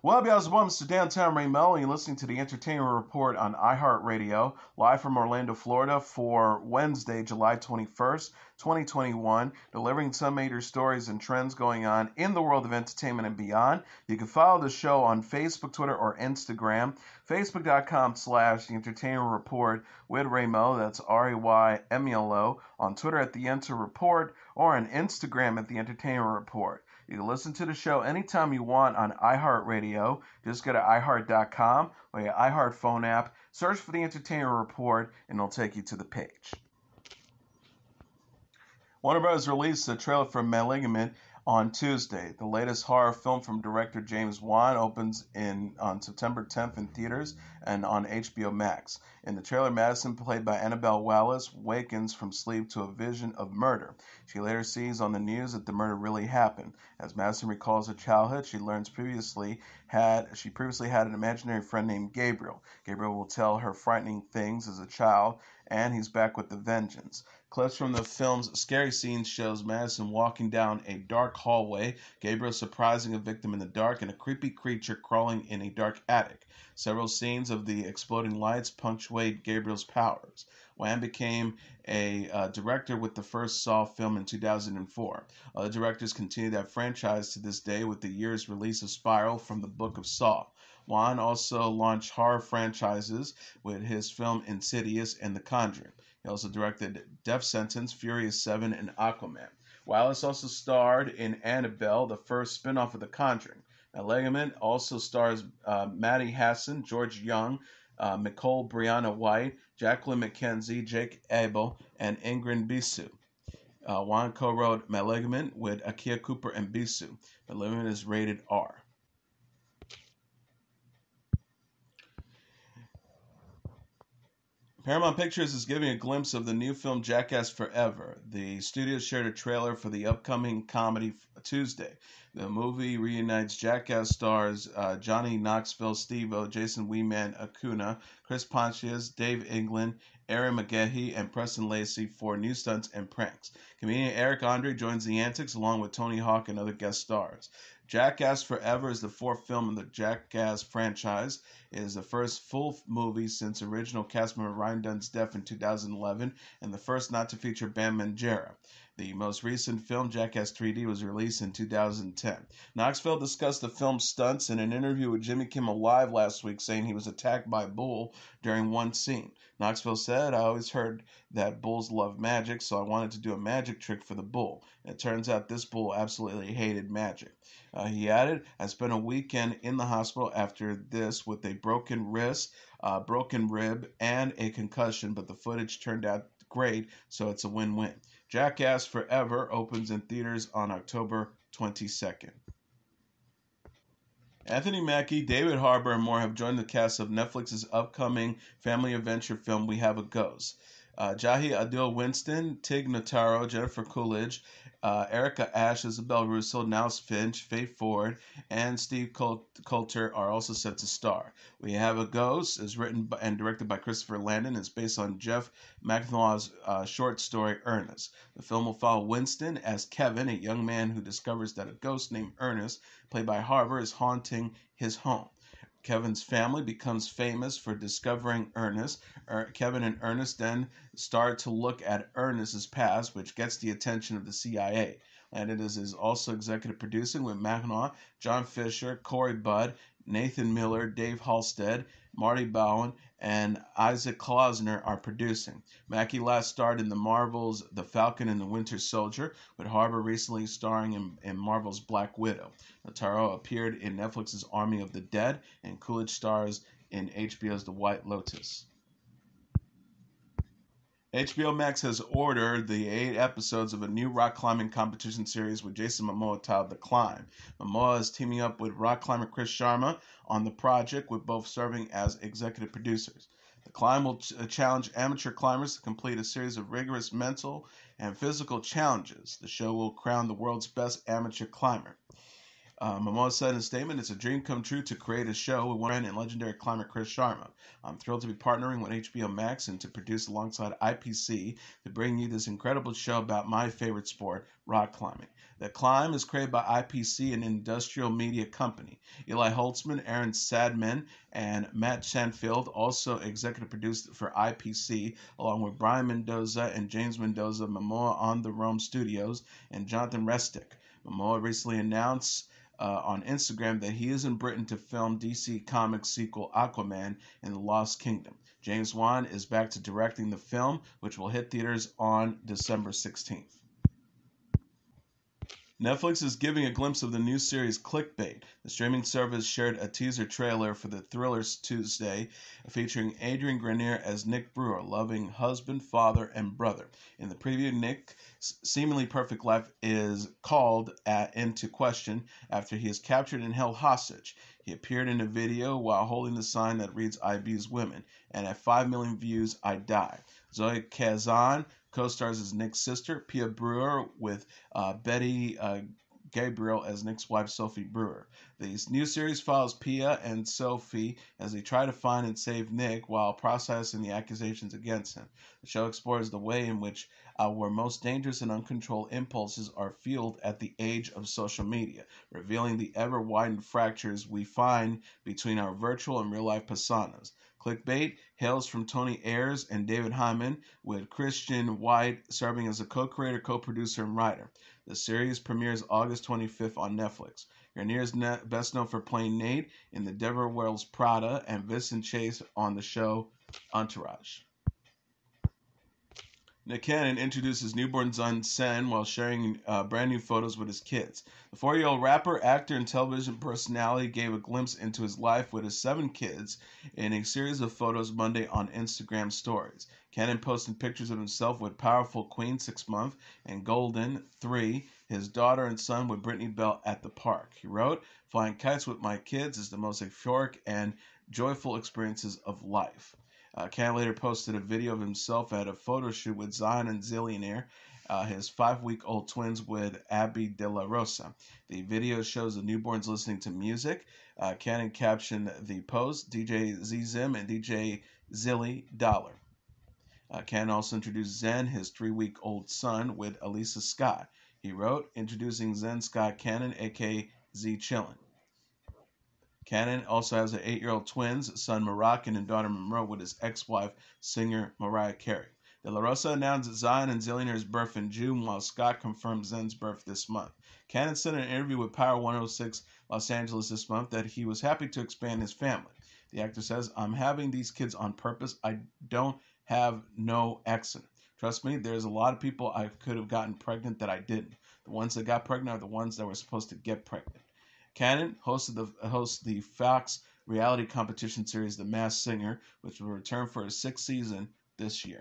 Well, how's it going? Mr. Downtown Ray Melo, and you're listening to the Entertainment Report on iHeartRadio, live from Orlando, Florida for Wednesday, July 21st, 2021, delivering some major stories and trends going on in the world of entertainment and beyond. You can follow the show on Facebook, Twitter, or Instagram. Facebook.com/The Entertainment Report with Ray Melo, that's RAYMELO, on Twitter at The Enter Report, or on Instagram at The Entertainment Report. You can listen to the show anytime you want on iHeartRadio. Just go to iHeart.com or your iHeart phone app, search for the Entertainment Report, and it'll take you to the page. Warner Bros. Released a trailer for Malignant on Tuesday. The latest horror film from director James Wan opens on September 10th in theaters and on HBO Max. In the trailer, Madison, played by Annabelle Wallis, wakens from sleep to a vision of murder. She later sees on the news that the murder really happened. As Madison recalls her childhood, she learns previously had an imaginary friend named Gabriel. Gabriel will tell her frightening things as a child, and he's back with a vengeance. Clips from the film's scary scenes shows Madison walking down a dark hallway, Gabriel surprising a victim in the dark, and a creepy creature crawling in a dark attic. Several scenes of the exploding lights punctuate Gabriel's powers. Wan became a director with the first Saw film in 2004. Other directors continue that franchise to this day with the year's release of Spiral from the Book of Saw. Wan also launched horror franchises with his film Insidious and The Conjuring. He also directed Death Sentence, Furious 7, and Aquaman. Wallis also starred in Annabelle, the first spin-off of The Conjuring. Malignant also stars Maddie Hasson, George Young, Nicole Brianna White, Jacqueline McKenzie, Jake Abel, and Ingrid Bisu. Wan co-wrote Malignant with Akia Cooper and Bisu. Malignant is rated R. Paramount Pictures is giving a glimpse of the new film Jackass Forever. The studio shared a trailer for the upcoming comedy Tuesday. The movie reunites Jackass stars Johnny Knoxville, Steve-O, Jason Weeman Acuna, Chris Pontius, Dave England, Aaron McGehee, and Preston Lacey for new stunts and pranks. Comedian Eric Andre joins the antics along with Tony Hawk and other guest stars. Jackass Forever is the fourth film in the Jackass franchise. It is the first full movie since original cast member Ryan Dunn's death in 2011 and the first not to feature Bam Margera. The most recent film, Jackass 3D, was released in 2010. Knoxville discussed the film's stunts in an interview with Jimmy Kimmel Live last week, saying he was attacked by a bull during one scene. Knoxville said, "I always heard that bulls love magic, so I wanted to do a magic trick for the bull. And it turns out this bull absolutely hated magic." He added, "I spent a weekend in the hospital after this with a broken wrist, broken rib, and a concussion, but the footage turned out great, so it's a win-win." Jackass Forever opens in theaters on October 22nd. Anthony Mackie, David Harbour, and more have joined the cast of Netflix's upcoming family adventure film We Have a Ghost. Jahi Adil Winston, Tig Notaro, Jennifer Coolidge, Erica Ashe, Isabel Russo, Niles Finch, Faith Ford, and Steve Coulter are also set to star. We Have a Ghost is written and directed by Christopher Landon. It's based on Jeff McNamara's short story Ernest. The film will follow Winston as Kevin, a young man who discovers that a ghost named Ernest, played by Harbour, is haunting his home. Kevin's family becomes famous for discovering Ernest. Kevin and Ernest then start to look at Ernest's past, which gets the attention of the CIA. Landon is also executive producing with Mackinac, John Fisher, Corey Budd, Nathan Miller, Dave Halstead, Marty Bowen, and Isaac Klausner are producing. Mackie last starred in the Marvel's The Falcon and the Winter Soldier, with Harbour recently starring in Marvel's Black Widow. Notaro appeared in Netflix's Army of the Dead, and Coolidge stars in HBO's The White Lotus. HBO Max has ordered the 8 episodes of a new rock climbing competition series with Jason Momoa titled The Climb. Momoa is teaming up with rock climber Chris Sharma on the project, with both serving as executive producers. The Climb will challenge amateur climbers to complete a series of rigorous mental and physical challenges. The show will crown the world's best amateur climber. Momoa said in a statement, "It's a dream come true to create a show with one and legendary climber Chris Sharma. I'm thrilled to be partnering with HBO Max and to produce alongside IPC to bring you this incredible show about my favorite sport, rock climbing. The Climb is created by IPC, an industrial media company. Eli Holtzman, Aaron Sadman, and Matt Shanfield also executive produced for IPC, along with Brian Mendoza and James Mendoza, Momoa on the Rome Studios, and Jonathan Resnick. Momoa recently announced on Instagram that he is in Britain to film DC Comics sequel Aquaman in the Lost Kingdom. James Wan is back to directing the film, which will hit theaters on December 16th. Netflix is giving a glimpse of the new series Clickbait. The streaming service shared a teaser trailer for the thrillers Tuesday, featuring Adrian Grenier as Nick Brewer, loving husband, father, and brother. In the preview, Nick's seemingly perfect life is called into question after he is captured and held hostage. He appeared in a video while holding the sign that reads, "I abuse women," and at 5 million views, I die. Zoe Kazan co-stars as Nick's sister, Pia Brewer, with Betty Gabriel as Nick's wife, Sophie Brewer. The new series follows Pia and Sophie as they try to find and save Nick while processing the accusations against him. The show explores the way in which our most dangerous and uncontrolled impulses are fueled at the age of social media, revealing the ever-widened fractures we find between our virtual and real-life personas. Clickbait hails from Tony Ayers and David Hyman, with Christian White serving as a co-creator, co-producer, and writer. The series premieres August 25th on Netflix. Grenier is best known for playing Nate in The Devil Wears Prada and Vincent Chase on the show Entourage. Nick Cannon introduced his newborn son, Sen, while sharing brand new photos with his kids. The 4-year-old rapper, actor, and television personality gave a glimpse into his life with his 7 kids in a series of photos Monday on Instagram stories. Cannon posted pictures of himself with powerful Queen, 6 months, and Golden, 3, his daughter and son with Brittany Bell at the park. He wrote, "Flying kites with my kids is the most euphoric and joyful experiences of life." Cannon later posted a video of himself at a photo shoot with Zion and Zillionaire, his 5-week-old twins with Abby De La Rosa. The video shows the newborns listening to music. Cannon captioned the post, "DJ Z-Zim and DJ Zilly Dollar." Cannon also introduced Zen, his 3-week-old son, with Elisa Scott. He wrote, "Introducing Zen Scott Cannon, aka Z Chillin'." Cannon also has an 8-year-old twins, son Moroccan and daughter Monroe, with his ex-wife, singer Mariah Carey. De La Rosa announced Zion and Zillionaire's birth in June, while Scott confirmed Zen's birth this month. Cannon said in an interview with Power 106 Los Angeles this month that he was happy to expand his family. The actor says, "I'm having these kids on purpose. I don't have no accident. Trust me, there's a lot of people I could have gotten pregnant that I didn't. The ones that got pregnant are the ones that were supposed to get pregnant." Cannon hosts the Fox reality competition series The Masked Singer, which will return for its 6th season this year.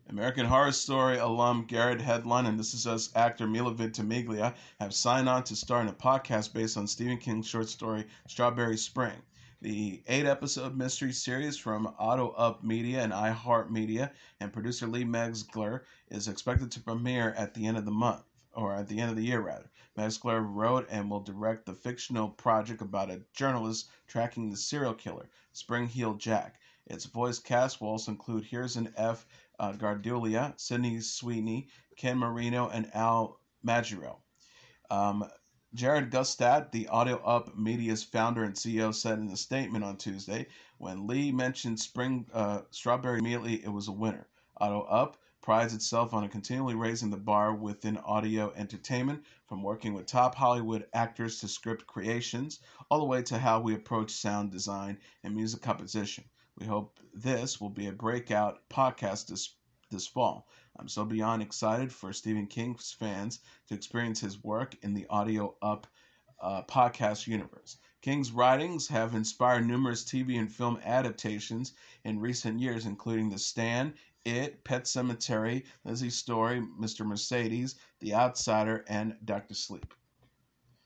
American Horror Story alum Garrett Hedlund and This Is Us actor Milo Ventimiglia have signed on to star in a podcast based on Stephen King's short story Strawberry Spring. The 8-episode mystery series from Auto Up Media and iHeartMedia and producer Lee Metzger is expected to premiere at the end of the month, or at the end of the year rather. Metzger wrote and will direct the fictional project about a journalist tracking the serial killer, Spring Heel Jack. Its voice cast will also include Harrison F. Gardulia, Sydney Sweeney, Ken Marino, and Al Magiro. Jared Gustad, the Audio Up Media's founder and CEO, said in a statement on Tuesday, "When Lee mentioned Strawberry immediately, it was a winner. Audio Up prides itself on continually raising the bar within audio entertainment, from working with top Hollywood actors to script creations, all the way to how we approach sound design and music composition. We hope this will be a breakout podcast this fall. I'm so beyond excited for Stephen King's fans to experience his work in the Audio Up podcast universe. King's writings have inspired numerous TV and film adaptations in recent years, including The Stand, It, Pet Sematary, Lizzie's Story, Mr. Mercedes, The Outsider, and Dr. Sleep.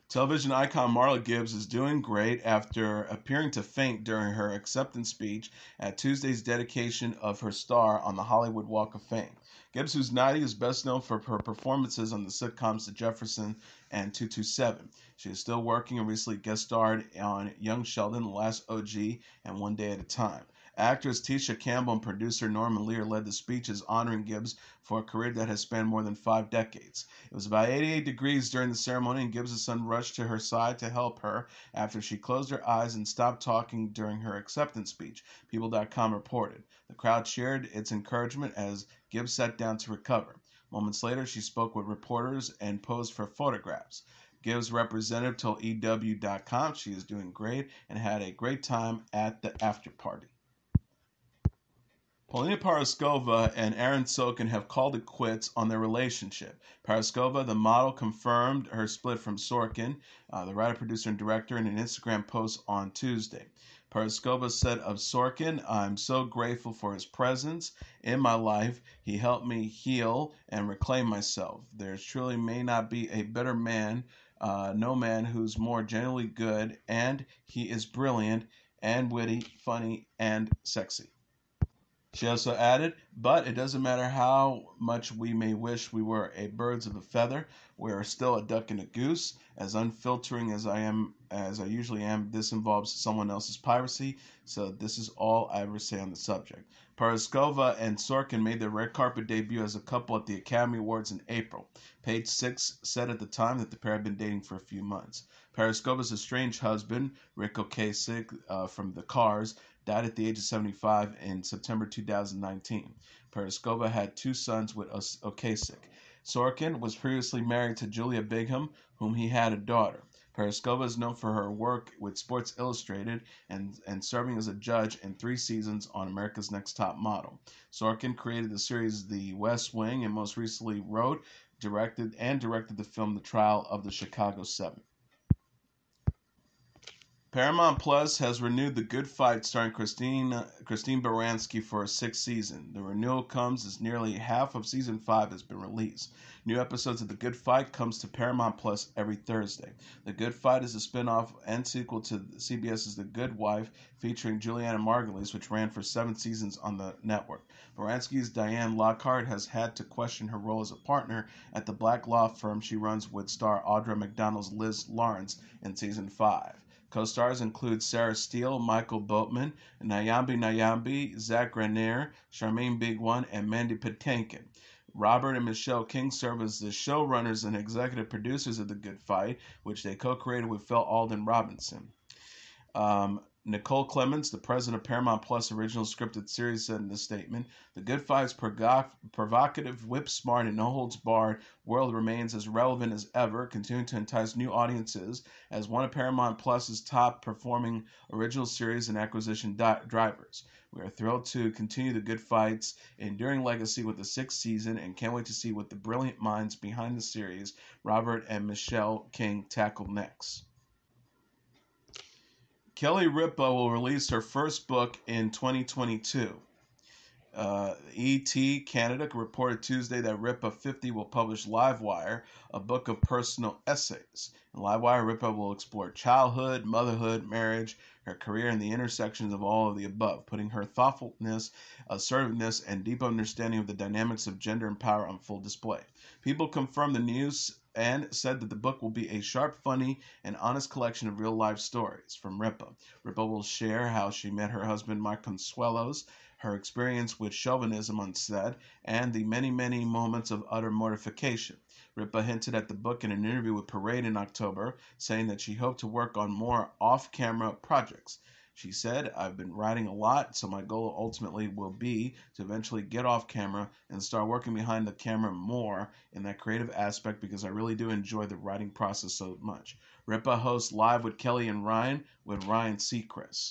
Television icon Marla Gibbs is doing great after appearing to faint during her acceptance speech at Tuesday's dedication of her star on the Hollywood Walk of Fame. Gibbs, who's 90, is best known for her performances on the sitcoms The Jefferson and 227. She is still working and recently guest starred on Young Sheldon, The Last OG, and One Day at a Time. Actress Tisha Campbell and producer Norman Lear led the speeches honoring Gibbs for a career that has spanned more than 5 decades. It was about 88 degrees during the ceremony, and Gibbs' son rushed to her side to help her after she closed her eyes and stopped talking during her acceptance speech, People.com reported. The crowd cheered its encouragement as Gibbs sat down to recover. Moments later, she spoke with reporters and posed for photographs. Gibbs' representative told EW.com she is doing great and had a great time at the after party. Paulina Porizkova and Aaron Sorkin have called it quits on their relationship. Porizkova, the model, confirmed her split from Sorkin, the writer, producer, and director, in an Instagram post on Tuesday. Porizkova said of Sorkin, "I'm so grateful for his presence in my life. He helped me heal and reclaim myself. There truly may not be a better man, no man who's more genuinely good, and he is brilliant and witty, funny, and sexy." She also added, "But it doesn't matter how much we may wish we were a birds of a feather, we are still a duck and a goose. As unfiltering as I usually am, this involves someone else's piracy, so this is all I ever say on the subject." Porizkova and Sorkin made their red carpet debut as a couple at the Academy Awards in April. Page Six said at the time that the pair had been dating for a few months. Porizkova's estranged husband, Rick Ocasek, from The Cars, died at the age of 75 in September 2019. Porizkova had 2 sons with Ocasek. Sorkin was previously married to Julia Bigham, whom he had a daughter. Porizkova is known for her work with Sports Illustrated and serving as a judge in 3 seasons on America's Next Top Model. Sorkin created the series The West Wing and most recently wrote, directed the film The Trial of the Chicago 7. Paramount Plus has renewed The Good Fight starring Christine Baranski for a 6th season. The renewal comes as nearly half of Season 5 has been released. New episodes of The Good Fight comes to Paramount Plus every Thursday. The Good Fight is a spin-off and sequel to CBS's The Good Wife, featuring Juliana Margulies, which ran for 7 seasons on the network. Baranski's Diane Lockhart has had to question her role as a partner at the black law firm she runs with star Audra McDonald's Liz Lawrence in Season 5. Co-stars include Sarah Steele, Michael Boatman, Nyambi, Zach Grenier, Charmaine Big One, and Mandy Patinkin. Robert and Michelle King serve as the showrunners and executive producers of The Good Fight, which they co-created with Phil Alden Robinson. Nicole Clements, the president of Paramount Plus original scripted series, said in a statement, "The Good Fight's provocative, whip-smart, and no-holds-barred world remains as relevant as ever, continuing to entice new audiences as one of Paramount Plus's top-performing original series and acquisition drivers. We are thrilled to continue The Good Fight's enduring legacy with the 6th season and can't wait to see what the brilliant minds behind the series, Robert and Michelle King, tackle next." Kelly Ripa will release her first book in 2022. ET Canada reported Tuesday that Ripa 50 will publish Livewire, a book of personal essays. In Livewire, Ripa will explore childhood, motherhood, marriage, her career, and the intersections of all of the above, putting her thoughtfulness, assertiveness, and deep understanding of the dynamics of gender and power on full display. People confirmed the news and said that the book will be a sharp, funny, and honest collection of real-life stories from Ripa. Ripa will share how she met her husband, Mike Consuelos, her experience with chauvinism on set, and the many, many moments of utter mortification. Ripa hinted at the book in an interview with Parade in October, saying that she hoped to work on more off-camera projects. She said, "I've been writing a lot, so my goal ultimately will be to eventually get off camera and start working behind the camera more in that creative aspect because I really do enjoy the writing process so much." Ripa hosts Live with Kelly and Ryan with Ryan Seacrest.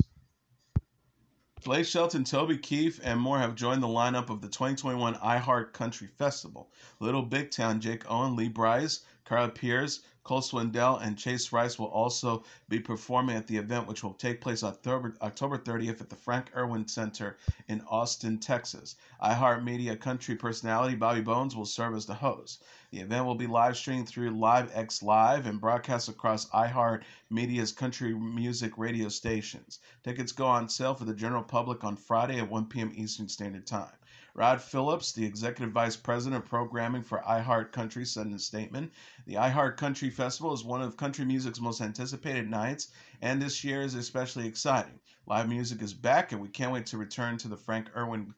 Blake Shelton, Toby Keith, and more have joined the lineup of the 2021 iHeartCountry Festival. Little Big Town, Jake Owen, Lee Bryce, Carla Pierce, Cole Swindell, and Chase Rice will also be performing at the event, which will take place October 30th at the Frank Irwin Center in Austin, Texas. iHeartMedia country personality Bobby Bones will serve as the host. The event will be live streamed through LiveX Live and broadcast across iHeartMedia's country music radio stations. Tickets go on sale for the general public on Friday at 1 p.m. Eastern Standard Time. Rod Phillips, the Executive Vice President of Programming for iHeartCountry, said in a statement, "The iHeartCountry Festival is one of country music's most anticipated nights, and this year is especially exciting. Live music is back, and we can't wait to return to the Frank Irwin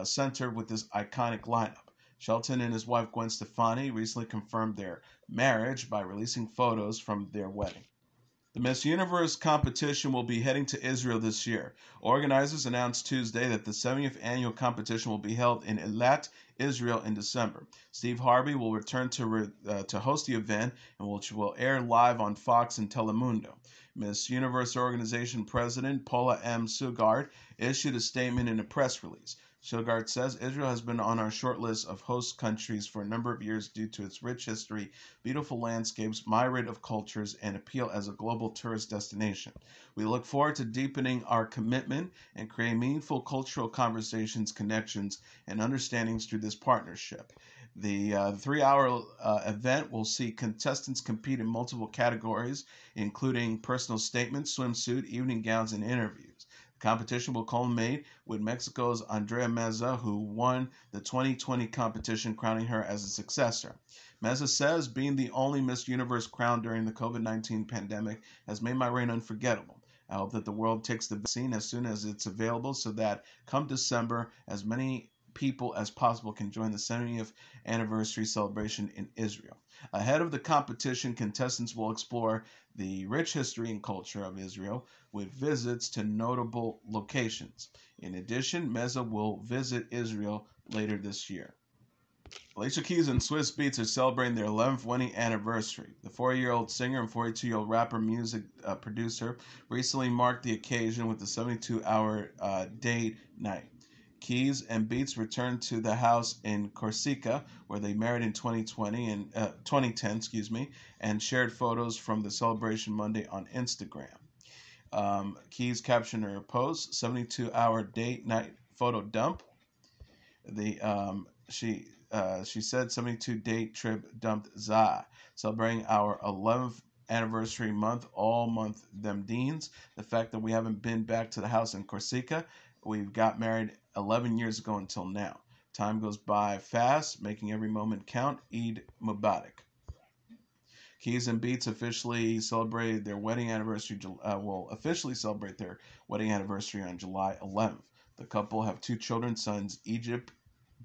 Center with this iconic lineup." Shelton and his wife Gwen Stefani recently confirmed their marriage by releasing photos from their wedding. The Miss Universe competition will be heading to Israel this year. Organizers announced Tuesday that the 70th annual competition will be held in Eilat, Israel in December. Steve Harvey will return to host the event, and which will air live on Fox and Telemundo. Miss Universe organization president Paula M. Sugard issued a statement in a press release. Sugard says Israel has been on our short list of host countries for a number of years due to its rich history, beautiful landscapes, myriad of cultures, and appeal as a global tourist destination. We look forward to deepening our commitment and creating meaningful cultural conversations, connections, and understandings through this partnership. The 3-hour event will see contestants compete in multiple categories, including personal statements, swimsuit, evening gowns, and interviews. The competition will culminate with Mexico's Andrea Meza, who won the 2020 competition, crowning her as a successor. Meza says, "Being the only Miss Universe crowned during the COVID-19 pandemic has made my reign unforgettable. I hope that the world takes the vaccine as soon as it's available so that come December, as many people as possible can join the 70th anniversary celebration in Israel." Ahead of the competition, contestants will explore the rich history and culture of Israel with visits to notable locations. In addition, Meza will visit Israel later this year. Alicia Keys and Swizz Beatz are celebrating their 11th wedding anniversary. The 40-year-old singer and 42-year-old rapper music producer recently marked the occasion with a 72-hour date night. Keys and Beatz returned to the house in Corsica, where they married in 2010, and shared photos from the celebration Monday on Instagram. Keys captioned her post, "72-hour date night photo dump." She said 72 date trip dumped za, celebrating our 11th anniversary month, all month them deans. The fact that we haven't been back to the house in Corsica, we've got married 11 years ago until now. Time goes by fast, making every moment count. Eid Mubarak. Keys and Beatz officially celebrated their wedding anniversary. Will officially celebrate their wedding anniversary on July 11th. The couple have 2 children, sons Egypt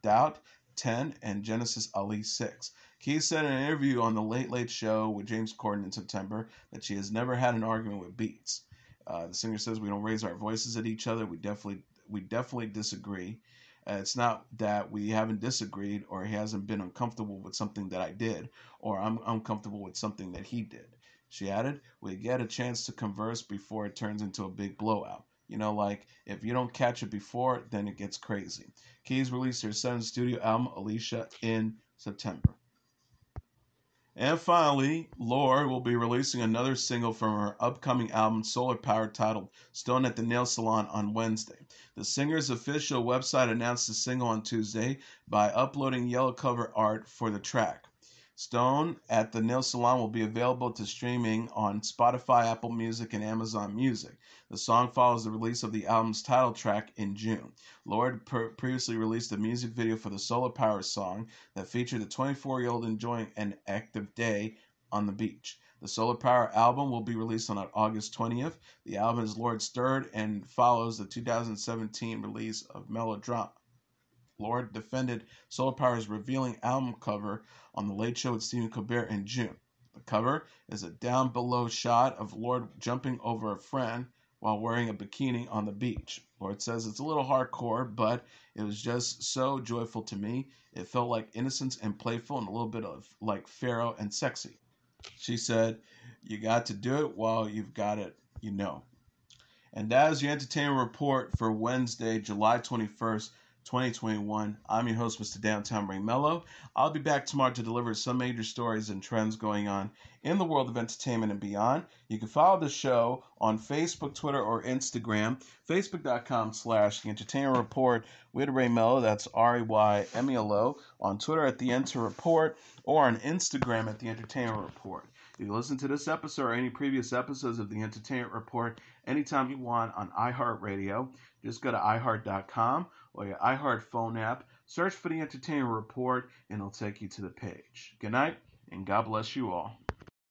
Daud, 10, and Genesis Ali, 6. Keys said in an interview on The Late Late Show with James Corden in September that she has never had an argument with Beatz. The singer says, "We don't raise our voices at each other. We definitely disagree. It's not that we haven't disagreed or he hasn't been uncomfortable with something that I did or I'm uncomfortable with something that he did." She added, "We get a chance to converse before it turns into a big blowout. You know, like if you don't catch it before, then it gets crazy." Keys released her 7th studio album, Alicia, in September. And finally, Lorde will be releasing another single from her upcoming album Solar Power titled Stone at the Nail Salon on Wednesday. The singer's official website announced the single on Tuesday by uploading yellow cover art for the track. Stone at the Nail Salon will be available to streaming on Spotify, Apple Music, and Amazon Music. The song follows the release of the album's title track in June. Lorde previously released a music video for the Solar Power song that featured a 24-year-old enjoying an active day on the beach. The Solar Power album will be released on August 20th. The album is Lorde's third and follows the 2017 release of Melodrama. Lorde defended Solar Power's revealing album cover on The Late Show with Stephen Colbert in June. The cover is a down-below shot of Lorde jumping over a friend while wearing a bikini on the beach. Lorde says, "It's a little hardcore, but it was just so joyful to me. It felt like innocence and playful and a little bit of like Pharaoh and sexy." She said, "You got to do it while you've got it, you know." And that is your entertainment report for Wednesday, July 21st, 2021. I'm your host, Mr. Downtown Ray Melo. I'll be back tomorrow to deliver some major stories and trends going on in the world of entertainment and beyond. You can follow the show on Facebook, Twitter, or Instagram. Facebook.com/The Entertainment Report with Ray Melo. That's RAYMELO. On Twitter at The Enter Report or on Instagram at The Entertainment Report. You can listen to this episode or any previous episodes of The Entertainment Report anytime you want on iHeartRadio. Just go to iHeart.com or your iHeart phone app. Search for the Entertainment Report and it'll take you to the page. Good night, and God bless you all.